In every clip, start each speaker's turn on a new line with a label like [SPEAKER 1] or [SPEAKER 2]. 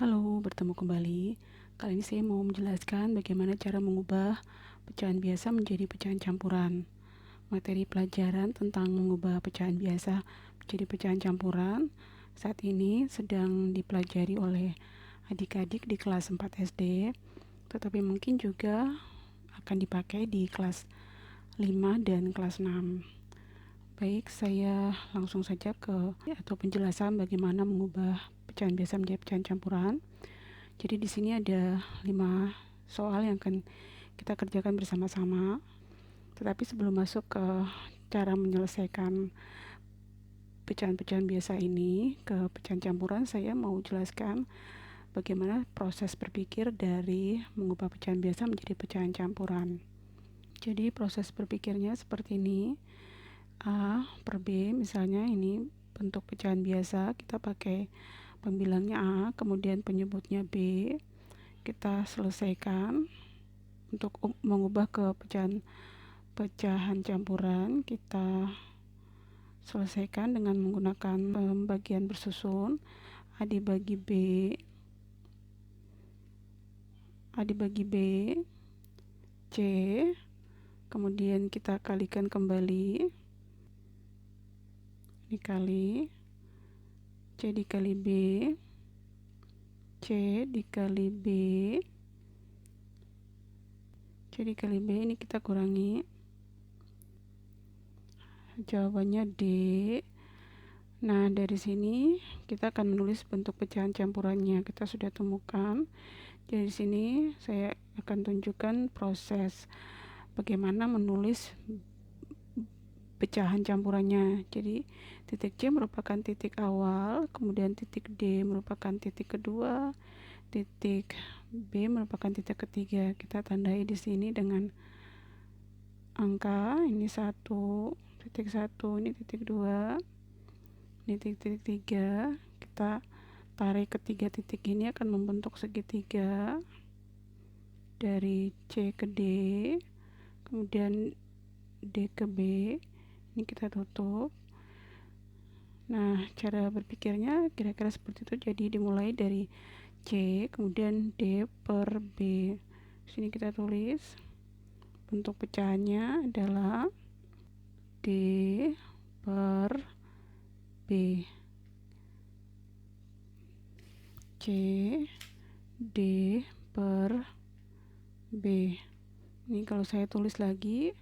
[SPEAKER 1] Halo, bertemu kembali. Kali ini saya mau menjelaskan bagaimana cara mengubah pecahan biasa menjadi pecahan campuran. Materi pelajaran tentang mengubah pecahan biasa menjadi pecahan campuran saat ini sedang dipelajari oleh adik-adik di kelas 4 SD, tetapi mungkin juga akan dipakai di kelas 5 dan kelas 6. Baik, saya langsung saja ke penjelasan bagaimana mengubah pecahan biasa menjadi pecahan campuran. Jadi di sini ada 5 soal yang akan kita kerjakan bersama-sama. Tetapi sebelum masuk ke cara menyelesaikan pecahan-pecahan biasa ini ke pecahan campuran, saya mau jelaskan bagaimana proses berpikir dari mengubah pecahan biasa menjadi pecahan campuran. Jadi proses berpikirnya seperti ini. A per B, misalnya ini bentuk pecahan biasa, kita pakai pembilangnya A, kemudian penyebutnya B. Kita selesaikan. Untuk mengubah ke pecahan campuran, kita selesaikan dengan menggunakan pembagian bersusun. A dibagi B, C, kemudian kita kalikan kembali, dikali C dikali B, C dikali B, C dikali B, ini kita kurangi, jawabannya D. Nah, dari sini kita akan menulis bentuk pecahan campurannya. Kita sudah temukan. Jadi di sini saya akan tunjukkan proses bagaimana menulis pecahan campurannya. Jadi titik C merupakan titik awal, kemudian titik D merupakan titik kedua, titik B merupakan titik ketiga. Kita tandai di sini dengan angka, ini 1, titik 1, ini titik 2, ini titik 3. Kita tarik ketiga titik ini akan membentuk segitiga dari C ke D, kemudian D ke B, ini kita tutup. Nah, cara berpikirnya kira-kira seperti itu. Jadi dimulai dari C, kemudian D per B. Sini kita tulis bentuk pecahannya adalah D per B. C D per B. Ini kalau saya tulis lagi,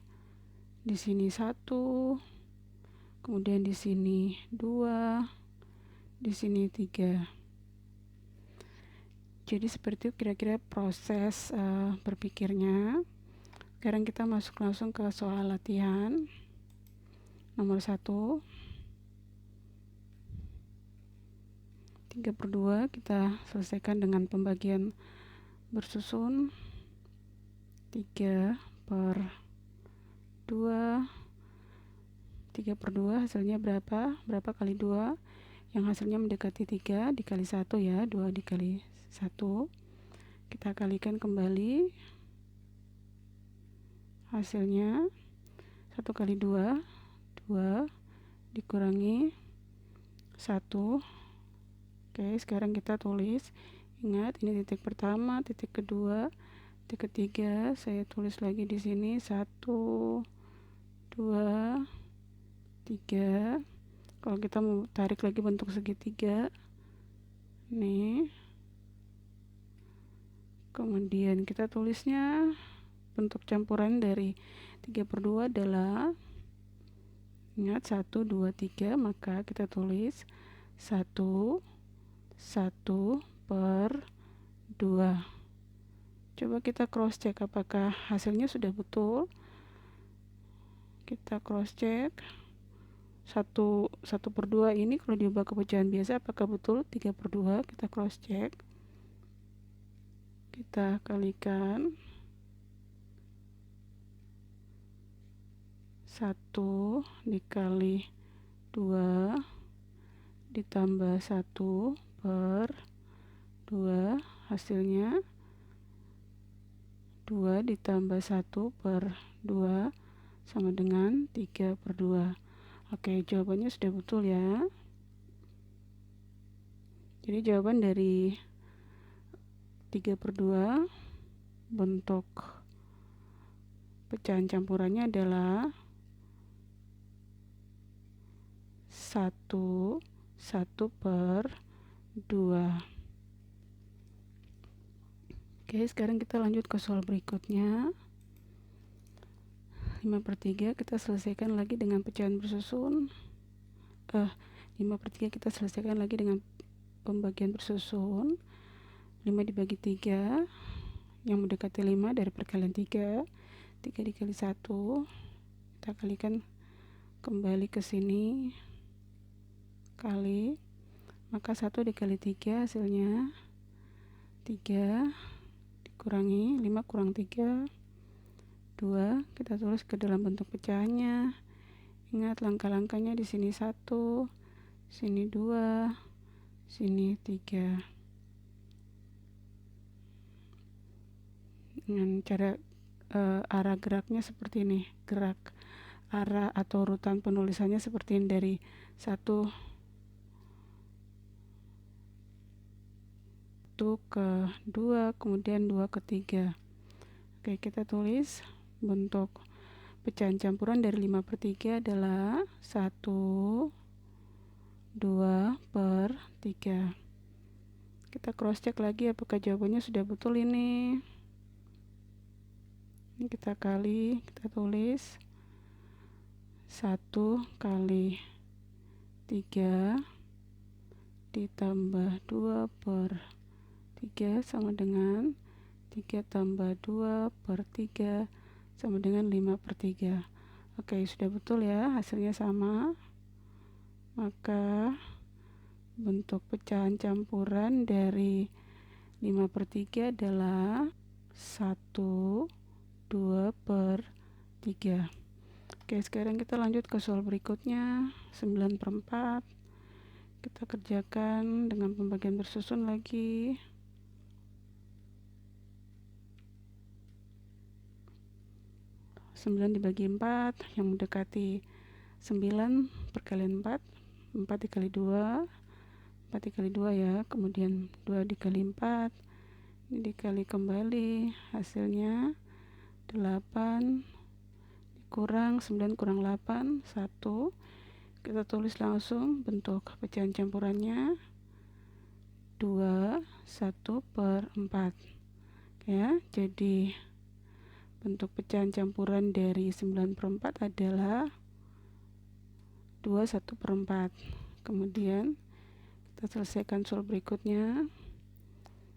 [SPEAKER 1] di sini 1, kemudian di sini 2, di sini 3. Jadi seperti itu kira-kira proses berpikirnya. Sekarang kita masuk langsung ke soal latihan nomor 1. 3/2 kita selesaikan dengan pembagian bersusun. 3/2. 3/2 hasilnya berapa? Berapa kali 2? Yang hasilnya mendekati 3 dikali 1 ya. 2 dikali 1. Kita kalikan kembali. Hasilnya 1 kali 2, 2 dikurangi 1. Oke, sekarang kita tulis. Ingat, ini titik pertama, titik kedua, titik ketiga. Saya tulis lagi di sini 1, 2, 3. Kalau kita mau tarik lagi bentuk segitiga, nih. Kemudian kita tulisnya bentuk campuran dari 3/2 adalah, ingat 1, 2, 3, maka kita tulis 1 per 2. Coba kita cross check apakah hasilnya sudah betul. Kita cross check 1/2 ini kalau diubah ke pecahan biasa apakah betul 3/2. Kita cross check, kita kalikan 1 dikali 2 ditambah 1 per 2, hasilnya 2 ditambah 1 per 2 sama dengan 3/2. Oke, jawabannya sudah betul ya. Jadi jawaban dari 3/2. Bentuk pecahan campurannya adalah 1/2. Oke, sekarang kita lanjut ke soal berikutnya. 5/3 kita selesaikan lagi dengan pecahan bersusun. 5/3 kita selesaikan lagi dengan pembagian bersusun. 5 dibagi 3 yang mendekati 5 dari perkalian 3 dikali 1, kita kalikan kembali ke sini, kali, maka 1 dikali 3 hasilnya 3, dikurangi 5 kurang 3, 2. Kita tulis ke dalam bentuk pecahannya. Ingat langkah-langkahnya, di sini 1, sini 2, sini 3. Dengan cara arah geraknya seperti ini, gerak arah atau urutan penulisannya seperti ini, dari 1 ke 2, kemudian 2 ke 3. Oke, kita tulis bentuk pecahan campuran dari 5/3 adalah 1/2/3. Kita cross check lagi apakah jawabannya sudah betul ini. Ini kita kali, kita tulis 1 kali 3 ditambah 2/3 sama dengan 3 tambah 2/3 sama dengan 5/3. Oke, sudah betul ya, hasilnya sama. Maka bentuk pecahan campuran dari 5/3 adalah 1/2/3. Oke, sekarang kita lanjut ke soal berikutnya. 9/4. Kita kerjakan dengan pembagian bersusun lagi. 9 dibagi 4 yang mendekati 9 perkalian 4, 4 dikali 2, 4 dikali 2 ya, kemudian 2 dikali 4, ini dikali kembali, hasilnya 8, dikurang 9 kurang 8, 1. Kita tulis langsung bentuk pecahan campurannya 2, 1/4 ya. Jadi bentuk pecahan campuran dari 9/4 adalah 2 1/4. Kemudian kita selesaikan soal berikutnya.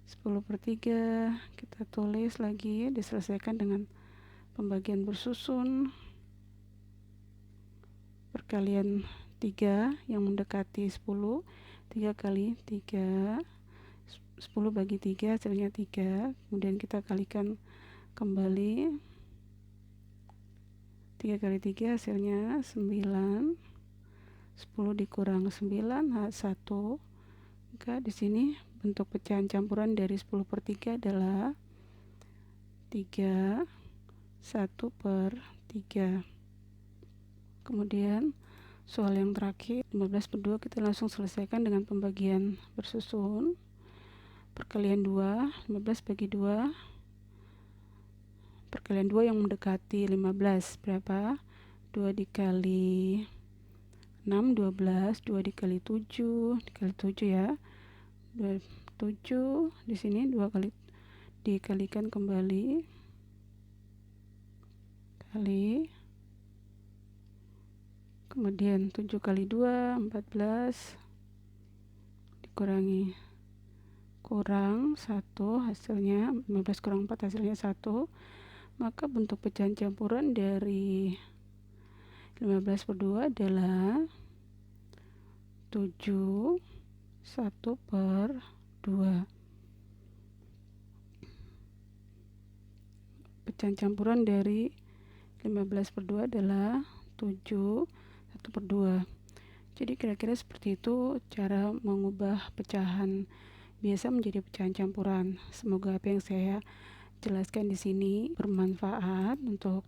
[SPEAKER 1] 10/3 kita tulis lagi, diselesaikan dengan pembagian bersusun. Perkalian 3 yang mendekati 10, 3 kali 3, 10 bagi 3 hasilnya 3. Kemudian kita kalikan kembali, 3 kali 3 hasilnya 9, 10 dikurang 9, 1. Maka di sini bentuk pecahan campuran dari 10/3 adalah 3, 1/3. Kemudian soal yang terakhir 15/2 kita langsung selesaikan dengan pembagian bersusun. Perkalian 2, 15 bagi 2. Perkalian 2 yang mendekati 15 berapa? 2 dikali 6, 12, 2 dikali 7, dikali 7 ya. 7 di sini 2 kali dikalikan kembali, kali, kemudian 7 kali 2 14, dikurangi kurang 1, hasilnya 15 kurang 4 hasilnya 1. Maka bentuk pecahan campuran dari 15/2 adalah 7 1/2. Pecahan campuran dari 15/2 adalah 7 1/2. Jadi kira-kira seperti itu cara mengubah pecahan biasa menjadi pecahan campuran. Semoga apa yang saya jelaskan di sini bermanfaat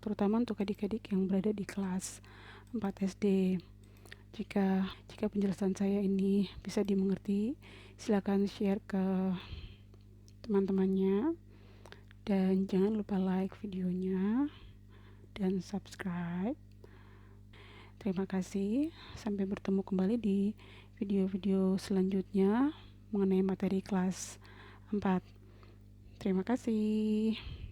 [SPEAKER 1] terutama untuk adik-adik yang berada di kelas 4 SD. Jika penjelasan saya ini bisa dimengerti, silakan share ke teman-temannya, dan jangan lupa like videonya dan subscribe. Terima kasih, sampai bertemu kembali di video-video selanjutnya mengenai materi kelas 4. Terima kasih.